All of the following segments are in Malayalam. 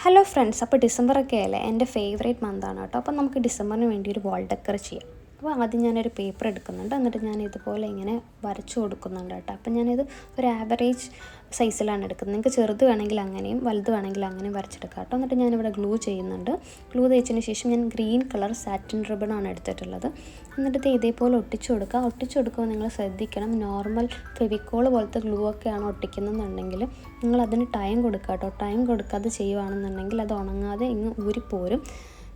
ഹലോ ഫ്രണ്ട്സ്, അപ്പോൾ ഡിസംബറൊക്കെ അല്ലേ, എൻ്റെ ഫേവറേറ്റ് മന്താണ് കേട്ടോ. അപ്പോൾ നമുക്ക് ഡിസംബറിന് വേണ്ടി ഒരു വാൾ ഡെക്കർ ചെയ്യാം. അപ്പോൾ ആദ്യം ഞാനൊരു പേപ്പർ എടുക്കുന്നുണ്ട്, എന്നിട്ട് ഞാൻ ഇതുപോലെ ഇങ്ങനെ വരച്ചു കൊടുക്കുന്നുണ്ട് കേട്ടോ. അപ്പോൾ ഞാനിത് ഒരു ആവറേജ് സൈസിലാണ് എടുക്കുന്നത്. നിങ്ങൾക്ക് ചെറുത് വേണമെങ്കിൽ അങ്ങനെയും വലുത് വേണമെങ്കിൽ അങ്ങനെയും വരച്ചെടുക്കാം കേട്ടോ. എന്നിട്ട് ഞാനിവിടെ ഗ്ലൂ ചെയ്യുന്നുണ്ട്. ഗ്ലൂ തേച്ചതിന് ശേഷം ഞാൻ ഗ്രീൻ കളർ സാറ്റിൻ റിബണാണ് എടുത്തിട്ടുള്ളത്. എന്നിട്ട് ഇതേപോലെ ഒട്ടിച്ചു കൊടുക്കുമ്പോൾ നിങ്ങൾ ശ്രദ്ധിക്കണം, നോർമൽ ഫെവിക്കോൾ പോലത്തെ ഗ്ലൂ ഒക്കെയാണ് ഒട്ടിക്കുന്നതെന്നുണ്ടെങ്കിൽ നിങ്ങൾ അതിന് ടൈം കൊടുക്കുക കേട്ടോ. ടൈം കൊടുക്കാതെ ചെയ്യുകയാണെന്നുണ്ടെങ്കിൽ അത് ഉണങ്ങാതെ ഇങ്ങ് ഊരിപ്പോരും.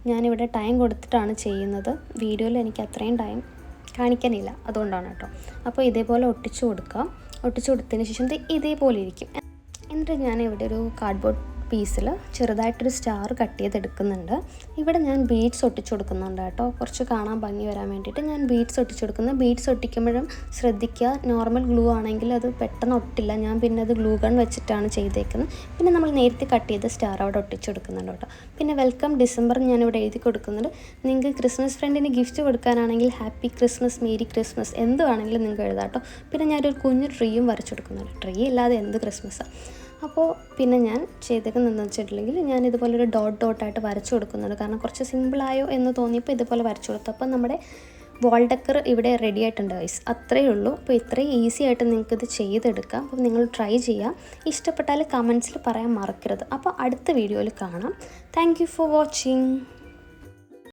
ഞാനിവിടെ ടൈം കൊടുത്തിട്ടാണ് ചെയ്യുന്നത്. വീഡിയോയിൽ എനിക്ക് അത്രയും ടൈം കാണിക്കാനില്ല, അതുകൊണ്ടാണ് കേട്ടോ. അപ്പോൾ ഇതേപോലെ ഒട്ടിച്ചു കൊടുത്തതിന് ശേഷം ഇതേപോലെ ഇരിക്കും. എന്നിട്ട് ഞാൻ ഇവിടെ ഒരു കാർഡ്ബോർഡ് പീസിൽ ചെറുതായിട്ടൊരു സ്റ്റാർ കട്ട് ചെയ്തെടുക്കുന്നുണ്ട്. ഇവിടെ ഞാൻ ബീഡ്സ് ഒട്ടിച്ചു കൊടുക്കുന്നുണ്ട് കേട്ടോ. കുറച്ച് കാണാൻ ഭംഗി വരാൻ വേണ്ടിയിട്ട് ഞാൻ ബീഡ്സ് ഒട്ടിച്ചു കൊടുക്കുന്നത്. ബീഡ്സ് ഒട്ടിക്കുമ്പോഴും ശ്രദ്ധിക്കുക, നോർമൽ ഗ്ലൂ ആണെങ്കിൽ അത് പെട്ടെന്ന് ഒട്ടില്ല. ഞാൻ പിന്നെ അത് ഗ്ലൂ ഗൺ വെച്ചിട്ടാണ് ചെയ്തേക്കുന്നത്. പിന്നെ നമ്മൾ നേരത്തെ കട്ട് ചെയ്ത സ്റ്റാർ അവിടെ ഒട്ടിച്ചു കൊടുക്കുന്നുണ്ട് കേട്ടോ. പിന്നെ വെൽക്കം ഡിസംബർ ഞാനിവിടെ എഴുതി കൊടുക്കുന്നുണ്ട്. നിങ്ങൾക്ക് ക്രിസ്മസ് ഫ്രണ്ടിന് ഗിഫ്റ്റ് കൊടുക്കാനാണെങ്കിൽ ഹാപ്പി ക്രിസ്മസ്, മേരി ക്രിസ്മസ് എന്ത് വേണമെങ്കിലും നിങ്ങൾക്ക് എഴുതാം കേട്ടോ. പിന്നെ ഞാനൊരു കുഞ്ഞു ട്രീയും വരച്ചു കൊടുക്കുന്നുണ്ട്. ട്രീ ഇല്ലാതെ എന്ത് ക്രിസ്മസാണ്. അപ്പോൾ പിന്നെ ഞാൻ ചെയ്തേക്കുന്നതെന്ന് വെച്ചിട്ടുണ്ടെങ്കിൽ ഞാൻ ഇതുപോലൊരു ഡോട്ടായിട്ട് വരച്ചു കൊടുക്കുന്നുണ്ട്. കാരണം കുറച്ച് സിമ്പിളായോ എന്ന് തോന്നിയപ്പോൾ ഇതുപോലെ വരച്ചു കൊടുത്തു. അപ്പോൾ നമ്മുടെ വാൾ ഡെക്കർ ഇവിടെ റെഡി ആയിട്ടുണ്ട് ഗൈസ്. അത്രയേ ഉള്ളൂ. അപ്പോൾ ഇത്രയും ഈസി ആയിട്ട് നിങ്ങൾക്കിത് ചെയ്തെടുക്കാം. അപ്പോൾ നിങ്ങൾ ട്രൈ ചെയ്യുക. ഇഷ്ടപ്പെട്ടാൽ കമൻസിൽ പറയാൻ മറക്കരുത്. അപ്പോൾ അടുത്ത വീഡിയോയിൽ കാണാം. Thank you for watching.